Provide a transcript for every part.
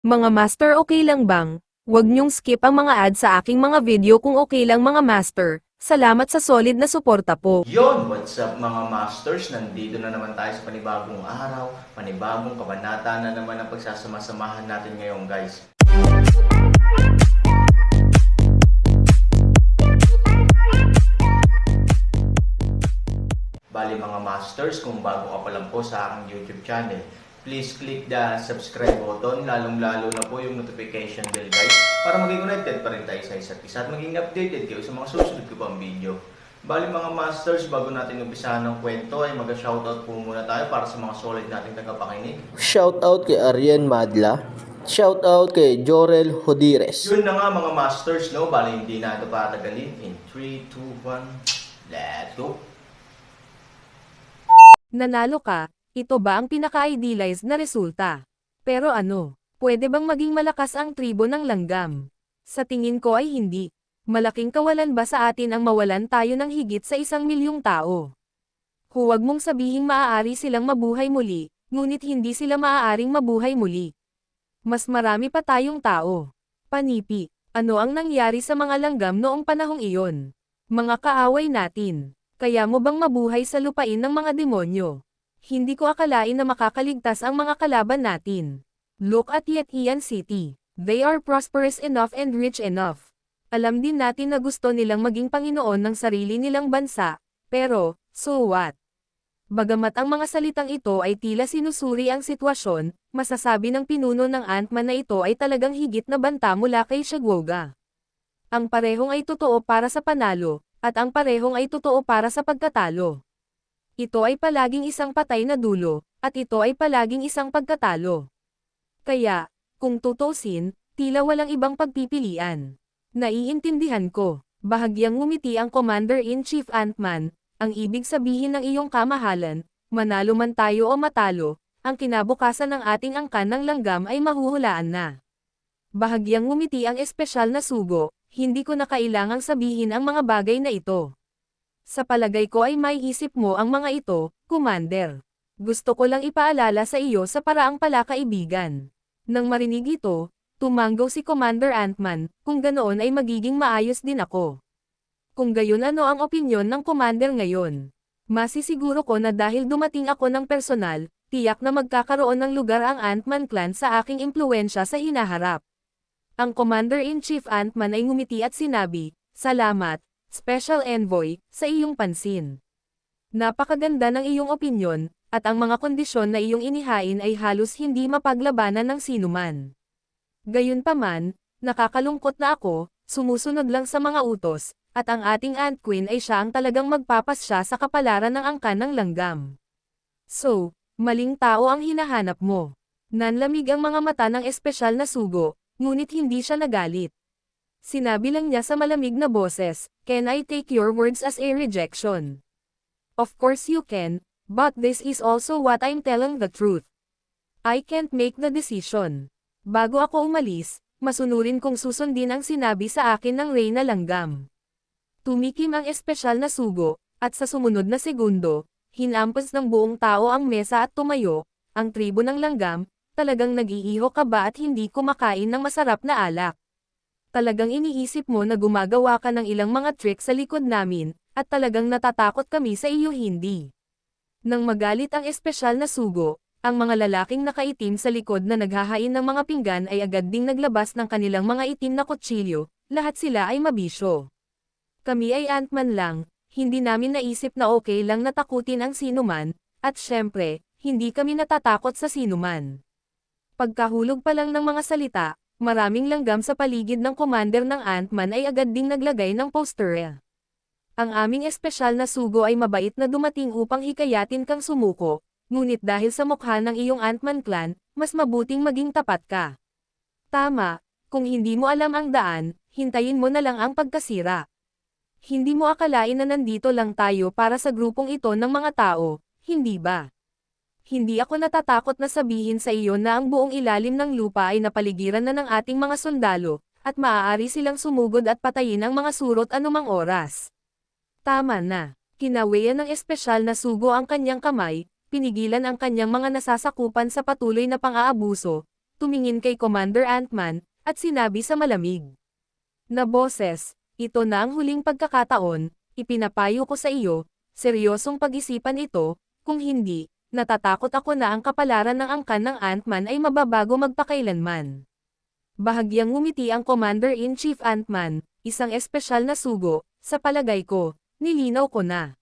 Mga master, okay lang bang? Huwag niyong skip ang mga ads sa aking mga video kung okay lang mga master. Salamat sa solid na suporta po. Yon, what's up mga masters? Nandito na naman tayo sa panibagong araw, panibagong kabanata na naman ang pagsasama-samahan natin ngayon guys. Bali mga masters, kung bago ka pa lang po sa aking YouTube channel, please click the subscribe button, lalong-lalo na po yung notification bell guys, para maging connected pa rin tayo sa isa't isa at maging updated kayo sa mga susunod ko pang video. Bali mga masters, bago natin umpisahan ng kwento ay mag-shoutout po muna tayo para sa mga solid nating tagapakinig. Shoutout kay Arian Madla. Shoutout kay Jorel Hodires. Yun na nga mga masters, no? Bali hindi na ito patagalin. In 3, 2, 1, let's go! Nanalo ka, ito ba ang pinaka-idealized na resulta? Pero ano, pwede bang maging malakas ang tribo ng langgam? Sa tingin ko ay hindi. Malaking kawalan ba sa atin ang mawalan tayo ng higit sa 1,000,000 tao? Huwag mong sabihing maaari silang mabuhay muli, ngunit hindi sila maaaring mabuhay muli. Mas marami pa tayong tao. Panipi, ano ang nangyari sa mga langgam noong panahong iyon? Mga kaaway natin. Kaya mo bang mabuhay sa lupain ng mga demonyo? Hindi ko akalain na makakaligtas ang mga kalaban natin. Look at Yetian City. They are prosperous enough and rich enough. Alam din natin na gusto nilang maging Panginoon ng sarili nilang bansa, pero, so what? Bagamat ang mga salitang ito ay tila sinusuri ang sitwasyon, masasabi ng pinuno ng Ant-Man na ito ay talagang higit na banta mula kay Shagwoga. Ang parehong ay totoo para sa panalo, at ang parehong ay totoo para sa pagkatalo. Ito ay palaging isang patay na dulo, at ito ay palaging isang pagkatalo. Kaya, kung tutusin, tila walang ibang pagpipilian. Naiintindihan ko, bahagyang ngumiti ang Commander-in-Chief Ant-Man, ang ibig sabihin ng iyong kamahalan, manalo man tayo o matalo, ang kinabukasan ng ating angkan ng langgam ay mahuhulaan na. Bahagyang ngumiti ang espesyal na sugo, hindi ko na kailangang sabihin ang mga bagay na ito. Sa palagay ko ay may isip mo ang mga ito, Commander. Gusto ko lang ipaalala sa iyo sa paraang palakaibigan. Nang marinig ito, tumanggaw si Commander Ant-Man, kung ganoon ay magiging maayos din ako. Kung gayon, ano ang opinyon ng Commander ngayon? Masisiguro ko na dahil dumating ako ng personal, tiyak na magkakaroon ng lugar ang Ant-Man clan sa aking impluwensya sa hinaharap. Ang Commander-in-Chief Ant-Man ay ngumiti at sinabi, "Salamat, Special Envoy, sa iyong pansin. Napakaganda ng iyong opinyon, at ang mga kondisyon na iyong inihain ay halos hindi mapaglabanan ng sinuman. Gayunpaman, nakakalungkot na ako, sumusunod lang sa mga utos, at ang ating Ant Queen ay siya ang talagang magpapasya sa kapalaran ng angkan ng langgam. So, maling tao ang hinahanap mo." Nanlamig ang mga mata ng espesyal na sugo, ngunit hindi siya nagalit. Sinabi lang niya sa malamig na boses, "Can I take your words as a rejection?" "Of course you can, but this is also what I'm telling the truth. I can't make the decision." Bago ako umalis, masunurin kong susundin ang sinabi sa akin ng Reyna Langgam. Tumikim ang espesyal na sugo, at sa sumunod na segundo, hinampas ng buong tao ang mesa at tumayo. Ang tribo ng langgam, talagang nag-iiho ka ba at hindi kumakain ng masarap na alak? Talagang iniisip mo na gumagawa ka ng ilang mga trick sa likod namin, at talagang natatakot kami sa iyo hindi. Nang magalit ang espesyal na sugo, ang mga lalaking nakaitim sa likod na naghahain ng mga pinggan ay agad ding naglabas ng kanilang mga itim na kutsilyo, lahat sila ay mabisyo. Kami ay Ant-Man lang, hindi namin naisip na okay lang natakutin ang sinuman, at syempre, hindi kami natatakot sa sinuman. Pagkahulog pa lang ng mga salita, maraming langgam sa paligid ng commander ng Ant-Man ay agad ding naglagay ng poster. Ang aming espesyal na sugo ay mabait na dumating upang hikayatin kang sumuko, ngunit dahil sa mukha ng iyong Ant-Man clan, mas mabuting maging tapat ka. Tama, kung hindi mo alam ang daan, hintayin mo na lang ang pagkasira. Hindi mo akalain na nandito lang tayo para sa grupong ito ng mga tao, hindi ba? Hindi ako natatakot na sabihin sa iyo na ang buong ilalim ng lupa ay napaligiran na ng ating mga sundalo, at maaari silang sumugod at patayin ang mga surot anumang oras. Tama na. Kinawian ng espesyal na sugo ang kanyang kamay, pinigilan ang kanyang mga nasasakupan sa patuloy na pang-aabuso, tumingin kay Commander Ant-Man, at sinabi sa malamig na boses, ito na ang huling pagkakataon, ipinapayo ko sa iyo, seryosong pag-isipan ito, kung hindi, natatakot ako na ang kapalaran ng angkan ng Ant-Man ay mababago magpakailanman. Bahagyang ngumiti ang Commander-in-Chief Ant-Man, isang espesyal na sugo, sa palagay ko, nilinaw ko na.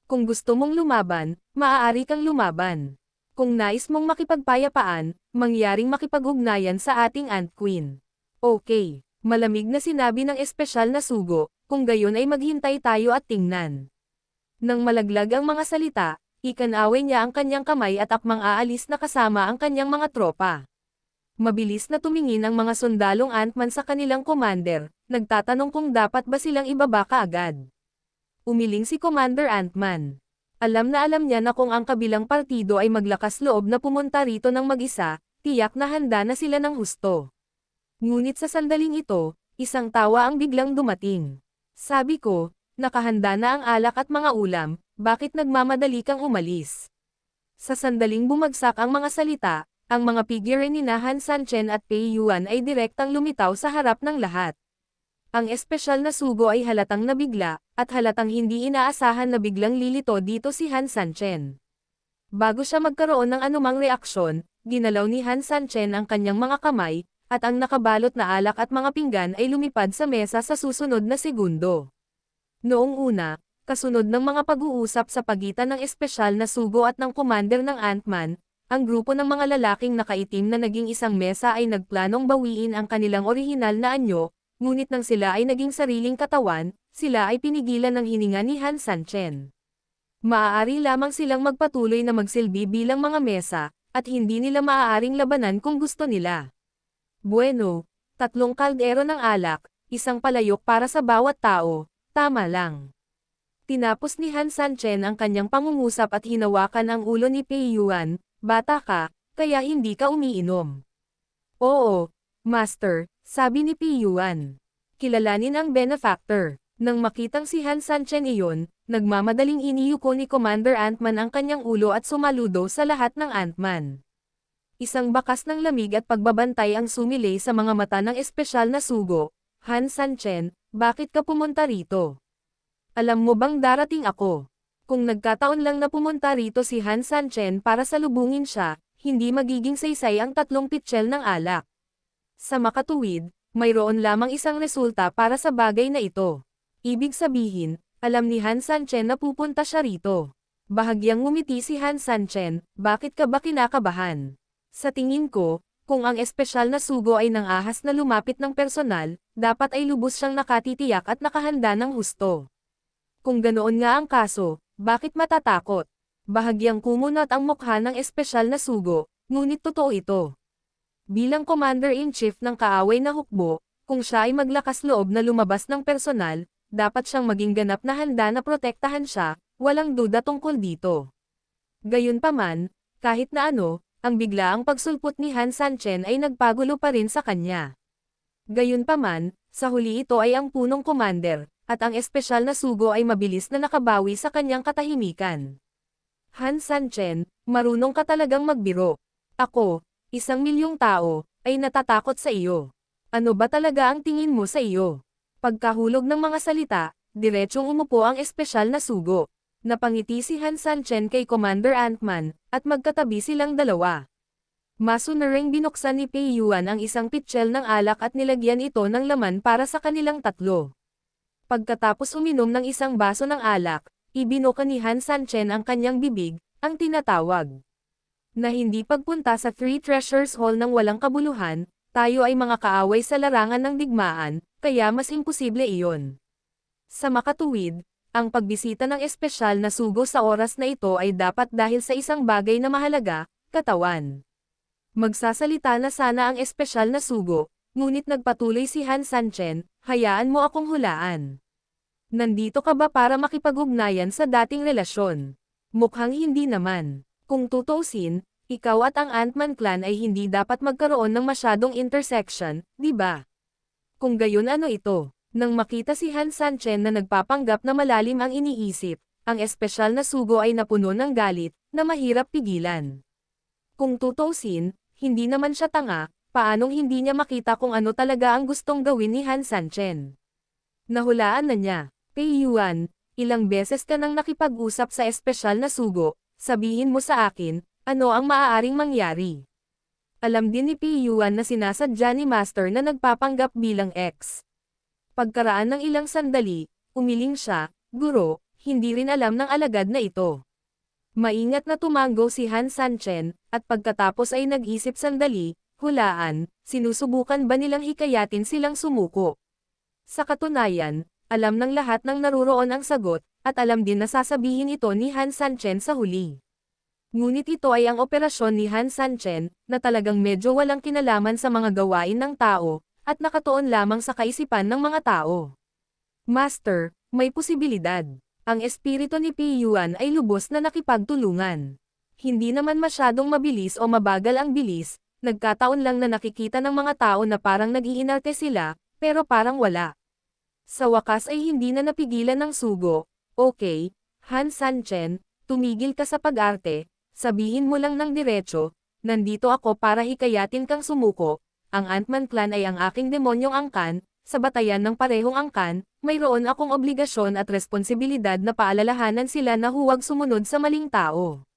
Kung gusto mong lumaban, maaari kang lumaban. Kung nais mong makipagpayapaan, mangyaring makipag-ugnayan sa ating Ant Queen. Okay, malamig na sinabi ng espesyal na sugo, kung gayon ay maghintay tayo at tingnan. Nang malaglag ang mga salita, ikanaway niya ang kanyang kamay at akmang aalis na kasama ang kanyang mga tropa. Mabilis na tumingin ang mga sundalong Ant-Man sa kanilang commander, nagtatanong kung dapat ba silang ibaba kaagad. Umiling si Commander Ant-Man. Alam niya na kung ang kabilang partido ay maglakas loob na pumunta rito ng mag-isa, tiyak na handa na sila ng husto. Ngunit sa sandaling ito, isang tawa ang biglang dumating. Sabi ko, nakahanda na ang alak at mga ulam, bakit nagmamadali kang umalis? Sa sandaling bumagsak ang mga salita, ang mga figure ni Han Sanchen at Pei Yuan ay direktang lumitaw sa harap ng lahat. Ang espesyal na sugo ay halatang nabigla, at halatang hindi inaasahan na biglang lilito dito si Han Sanchen. Bago siya magkaroon ng anumang reaksyon, ginalaw ni Han Sanchen ang kanyang mga kamay, at ang nakabalot na alak at mga pinggan ay lumipad sa mesa sa susunod na segundo. Noong una, kasunod ng mga pag-uusap sa pagitan ng espesyal na sugo at ng commander ng Ant-Man, ang grupo ng mga lalaking nakaitim na naging isang mesa ay nagplanong bawiin ang kanilang orihinal na anyo, ngunit nang sila ay naging sariling katawan, sila ay pinigilan ng hininga ni Han Sanchen. Maaari lamang silang magpatuloy na magsilbi bilang mga mesa, at hindi nila maaaring labanan kung gusto nila. Bueno, 3 kaldero ng alak, isang palayok para sa bawat tao, tama lang. Tinapos ni Han Sanchen ang kanyang pangungusap at hinawakan ang ulo ni Pei Yuan. Bata ka, kaya hindi ka umiinom. Oo, Master, sabi ni Pei Yuan. Kilalanin ang benefactor. Nang makitang si Han Sanchen iyon, nagmamadaling iniyuko ni Commander Ant-Man ang kanyang ulo at sumaludo sa lahat ng Ant-Man. Isang bakas ng lamig at pagbabantay ang sumilay sa mga mata ng espesyal na sugo. Han Sanchen, bakit ka pumunta rito? Alam mo bang darating ako? Kung nagkataon lang na pumunta rito si Han Sanchen para salubungin siya, hindi magiging saysay ang 3 pitchel ng alak. Sa makatuwid, mayroon lamang isang resulta para sa bagay na ito. Ibig sabihin, alam ni Han Sanchen na pupunta siya rito. Bahagyang ngumiti si Han Sanchen, bakit ka ba kinakabahan? Sa tingin ko, kung ang espesyal na sugo ay nangahas na lumapit ng personal, dapat ay lubos siyang nakatitiyak at nakahanda ng husto. Kung ganoon nga ang kaso, bakit matatakot? Bahagyang kumunot ang mukha ng espesyal na sugo, ngunit totoo ito. Bilang Commander-in-Chief ng kaaway na hukbo, kung siya ay maglakas loob na lumabas ng personal, dapat siyang maging ganap na handa na protektahan siya, walang duda tungkol dito. Gayunpaman, kahit na ano, ang biglaang pagsulpot ni Han Sanchen ay nagpagulo pa rin sa kanya. Gayunpaman, sa huli ito ay ang punong commander, at ang espesyal na sugo ay mabilis na nakabawi sa kanyang katahimikan. Han Sanchen, marunong ka talagang magbiro. Ako, 1,000,000 tao, ay natatakot sa iyo. Ano ba talaga ang tingin mo sa iyo? Pagkahulog ng mga salita, diretsyong umupo ang espesyal na sugo. Napangiti si Han Sanchen kay Commander Ant-Man, at magkatabi silang dalawa. Masunuring binuksan ni Pei Yuan ang isang pitchel ng alak at nilagyan ito ng laman para sa kanilang tatlo. Pagkatapos uminom ng isang baso ng alak, ibinuka ni Han Sanchen ang kanyang bibig, ang tinatawag na hindi pagpunta sa Three Treasures Hall ng walang kabuluhan, tayo ay mga kaaway sa larangan ng digmaan, kaya mas imposible iyon. Sa makatuwid, ang pagbisita ng espesyal na sugo sa oras na ito ay dapat dahil sa isang bagay na mahalaga, katawan. Magsasalita na sana ang espesyal na sugo, ngunit nagpatuloy si Han Sanchen, hayaan mo akong hulaan. Nandito ka ba para makipag-ugnayan sa dating relasyon? Mukhang hindi naman. Kung tutuusin, ikaw at ang Ant-Man clan ay hindi dapat magkaroon ng masyadong intersection, di ba? Kung gayon ano ito? Nang makita si Han Sanchen na nagpapanggap na malalim ang iniisip, ang espesyal na sugo ay napuno ng galit, na mahirap pigilan. Kung tutuusin, hindi naman siya tanga, paanong hindi niya makita kung ano talaga ang gustong gawin ni Han Sanchen. Nahulaan na niya. Pei Yuan, ilang beses ka nang nakipag-usap sa espesyal na sugo, sabihin mo sa akin, ano ang maaaring mangyari. Alam din ni Pei Yuan na sinasadya ni Master na nagpapanggap bilang ex. Pagkaraan ng ilang sandali, umiling siya, guro, hindi rin alam ng alagad na ito. Maingat na tumango si Han Sanchen, at pagkatapos ay nag-isip sandali, hulaan, sinusubukan ba nilang hikayatin silang sumuko? Sa katunayan, alam ng lahat ng naruroon ang sagot, at alam din na sasabihin ito ni Han Sanchen sa huli. Ngunit ito ay ang operasyon ni Han Sanchen, na talagang medyo walang kinalaman sa mga gawain ng tao, at nakatuon lamang sa kaisipan ng mga tao. Master, may posibilidad. Ang espiritu ni Pei Yuan ay lubos na nakipagtulungan. Hindi naman masyadong mabilis o mabagal ang bilis, nagkataon lang na nakikita ng mga tao na parang nag-iinarte sila, pero parang wala. Sa wakas ay hindi na napigilan ng sugo. Okay, Han Sanchen, tumigil ka sa pag-arte, sabihin mo lang ng diretso, nandito ako para hikayatin kang sumuko. Ang Ant-Man clan ay ang aking demonyong angkan, sa batayan ng parehong angkan, mayroon akong obligasyon at responsibilidad na paalalahanan sila na huwag sumunod sa maling tao.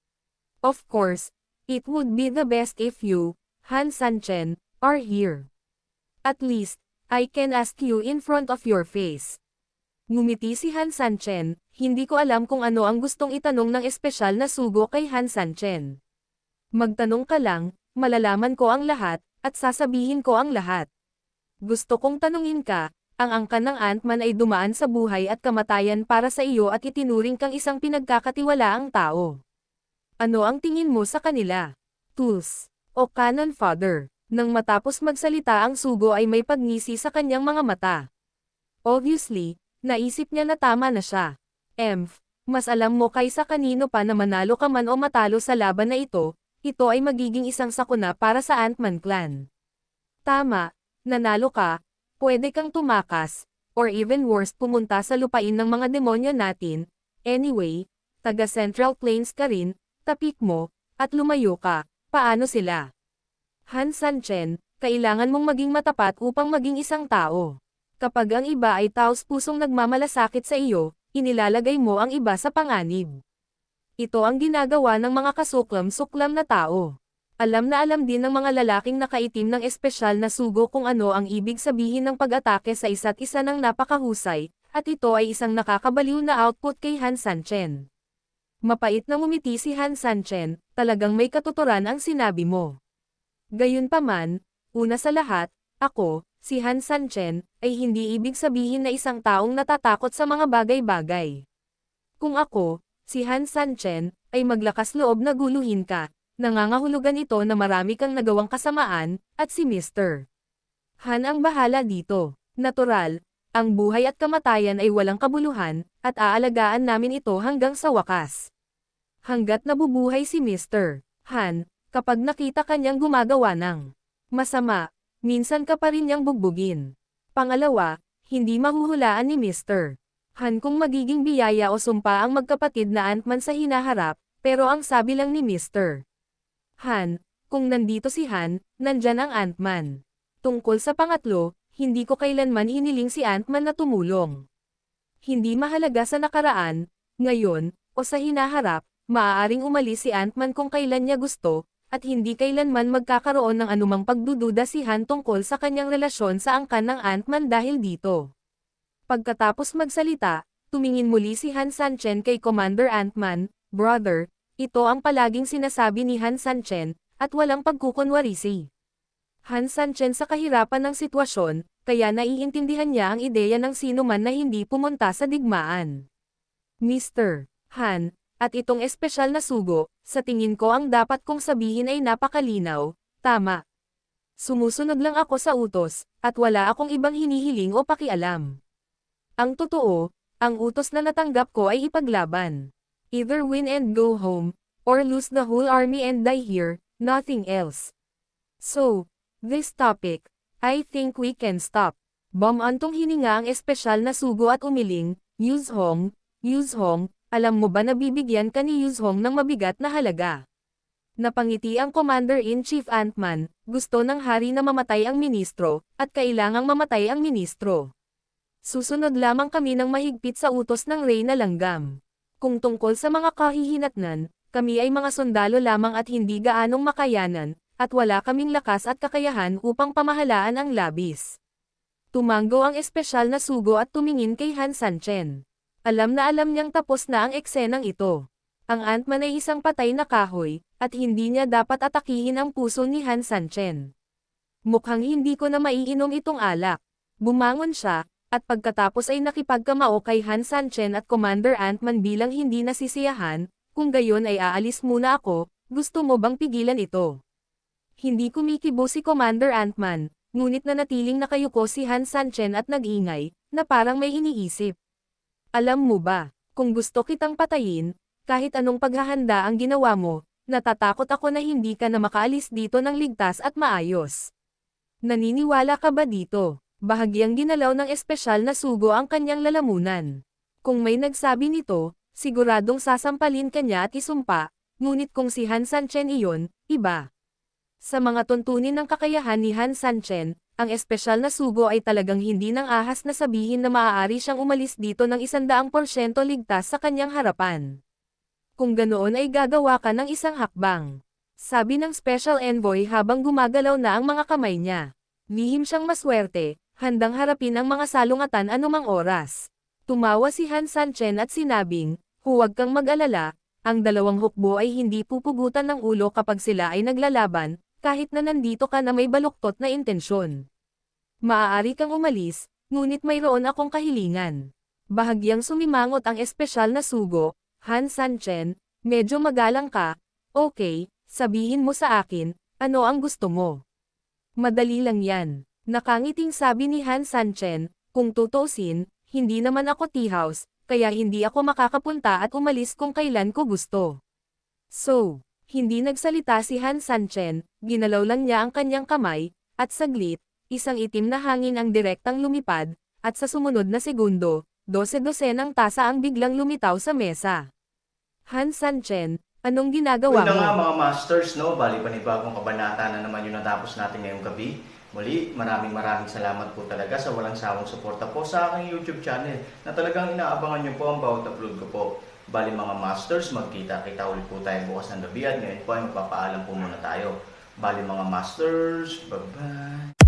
Of course, it would be the best if you, Han Sanchen, are here. At least, I can ask you in front of your face. Ngumiti si Han Sanchen, hindi ko alam kung ano ang gustong itanong ng espesyal na sugo kay Han Sanchen. Magtanong ka lang, malalaman ko ang lahat, at sasabihin ko ang lahat. Gusto kong tanungin ka, ang angkan ng Ant-Man ay dumaan sa buhay at kamatayan para sa iyo at itinuring kang isang pinagkakatiwalaang tao. Ano ang tingin mo sa kanila? Tools, o cannon fodder? Nang matapos magsalita ang sugo ay may pagngisi sa kanyang mga mata. Obviously, naisip niya na tama na siya. Mas alam mo kaysa kanino pa na manalo ka man o matalo sa laban na ito ay magiging isang sakuna para sa Ant-Man clan. Tama, nanalo ka, pwede kang tumakas, or even worse pumunta sa lupain ng mga demonyo natin. Anyway, taga Central Plains ka rin, tapik mo, at lumayo ka, paano sila? Han Sanchen, kailangan mong maging matapat upang maging isang tao. Kapag ang iba ay taos-pusong nagmamalasakit sa iyo, inilalagay mo ang iba sa panganib. Ito ang ginagawa ng mga kasuklam-suklam na tao. Alam na alam din ng mga lalaking nakaitim ng espesyal na sugo kung ano ang ibig sabihin ng pag-atake sa isa't isa ng napakahusay, at ito ay isang nakakabaliw na output kay Han Sanchen. Mapait na ngumiti si Han Sanchen, talagang may katuturan ang sinabi mo. Gayunpaman, una sa lahat, ako, si Han Sanchen, ay hindi ibig sabihin na isang taong natatakot sa mga bagay-bagay. Kung ako, si Han Sanchen, ay maglakas loob na guluhin ka, nangangahulugan ito na marami kang nagawang kasamaan, at si Mr. Han ang bahala dito. Natural, ang buhay at kamatayan ay walang kabuluhan, at aalagaan namin ito hanggang sa wakas. Hanggat nabubuhay si Mr. Han, kapag nakita kanyang gumagawa ng masama, minsan ka pa rin niyang bugbugin. Pangalawa, hindi mahuhulaan ni Mr. Han kung magiging biyaya o sumpa ang magkapatid na Ant-Man sa hinaharap, pero ang sabi lang ni Mr. Han, kung nandito si Han, nandyan ang Ant-Man. Tungkol sa pangatlo, hindi ko kailanman hiniling si Ant-Man na tumulong. Hindi mahalaga sa nakaraan, ngayon, o sa hinaharap, maaaring umalis si Ant-Man kung kailan niya gusto, at hindi kailanman magkakaroon ng anumang pagdududa si Han tungkol sa kanyang relasyon sa angkan ng Ant-Man dahil dito. Pagkatapos magsalita, tumingin muli si Han Sanchen kay Commander Ant-Man, "Brother, ito ang palaging sinasabi ni Han Sanchen, at walang pagkukunwarisi." Han Sanchen sa kahirapan ng sitwasyon, kaya naiintindihan niya ang ideya ng sino man na hindi pumunta sa digmaan. Mr. Han, at itong espesyal na sugo, sa tingin ko ang dapat kong sabihin ay napakalinaw, tama. Sumusunod lang ako sa utos, at wala akong ibang hinihiling o pakialam. Ang totoo, ang utos na natanggap ko ay ipaglaban. Either win and go home, or lose the whole army and die here, nothing else. So, this topic, I think we can stop. Antong hininga ang espesyal na sugo at umiling, Yuzhong, alam mo ba na bibigyan ka ni Yuzhong ng mabigat na halaga? Napangiti ang Commander-in-Chief Ant-Man, gusto ng hari na mamatay ang ministro, at kailangang mamatay ang ministro. Susunod lamang kami ng mahigpit sa utos ng Reyna Langgam. Kung tungkol sa mga kahihinatnan, kami ay mga sundalo lamang at hindi gaanong makayanan, at wala kaming lakas at kakayahan upang pamahalaan ang labis. Tumango ang espesyal na sugo at tumingin kay Han Sanchen. Alam na alam niyang tapos na ang eksenang ito. Ang Ant-Man ay isang patay na kahoy, at hindi niya dapat atakihin ang puso ni Han Sanchen. Mukhang hindi ko na maiinom itong alak. Bumangon siya, at pagkatapos ay nakipagkamao kay Han Sanchen at Commander Ant-Man bilang hindi nasisiyahan, kung gayon ay aalis muna ako, gusto mo bang pigilan ito? Hindi kumikibo si Commander Ant-Man, ngunit nanatiling nakayuko si Han Sanchen at nag-ingay, na parang may iniisip. Alam mo ba, kung gusto kitang patayin, kahit anong paghahanda ang ginawa mo, natatakot ako na hindi ka na makaalis dito ng ligtas at maayos. Naniniwala ka ba dito? Bahagyang ginalaw ng espesyal na sugo ang kanyang lalamunan. Kung may nagsabi nito, siguradong sasampalin kanya at isumpa, ngunit kung si Han Sanchen iyon, iba. Sa mga tuntunin ng kakayahan ni Han Sanchen, ang espesyal na sugo ay talagang hindi nang ahas na sabihin na maaari siyang umalis dito ng 100% ligtas sa kanyang harapan. Kung ganoon ay gagawa ka ng isang hakbang. Sabi ng Special Envoy habang gumagalaw na ang mga kamay niya. Lihim siyang maswerte, handang harapin ang mga salungatan anumang oras. Tumawa si Han Sanchen at sinabing, huwag kang mag-alala, ang dalawang hukbo ay hindi pupugutan ng ulo kapag sila ay naglalaban, kahit na nandito ka na may baluktot na intensyon. Maaari kang umalis, ngunit mayroon akong kahilingan. Bahagyang sumimangot ang espesyal na sugo, Han Sanchen, medyo magalang ka, okay, sabihin mo sa akin, ano ang gusto mo? Madali lang yan. Nakangiting sabi ni Han Sanchen, kung tutusin, hindi naman ako tea house, kaya hindi ako makakapunta at umalis kung kailan ko gusto. So, hindi nagsalita si Han Sanchen, ginalaw lang niya ang kanyang kamay, at saglit, isang itim na hangin ang direktang lumipad, at sa sumunod na segundo, 12-12 tasa ang biglang lumitaw sa mesa. Han Sanchen, anong ginagawa Yun na mo? nga mga masters, no? Bali panibagong kabanata na naman yung natapos natin ngayong gabi. Muli, maraming salamat po talaga sa walang sawang suporta po sa aking YouTube channel na talagang inaabangan nyo po ang bawat upload ko po. Bali mga masters, magkita-kita ulit po tayo bukas ng gabi at ngayon po ay magpapaalam po muna tayo. Bali mga masters, bye-bye!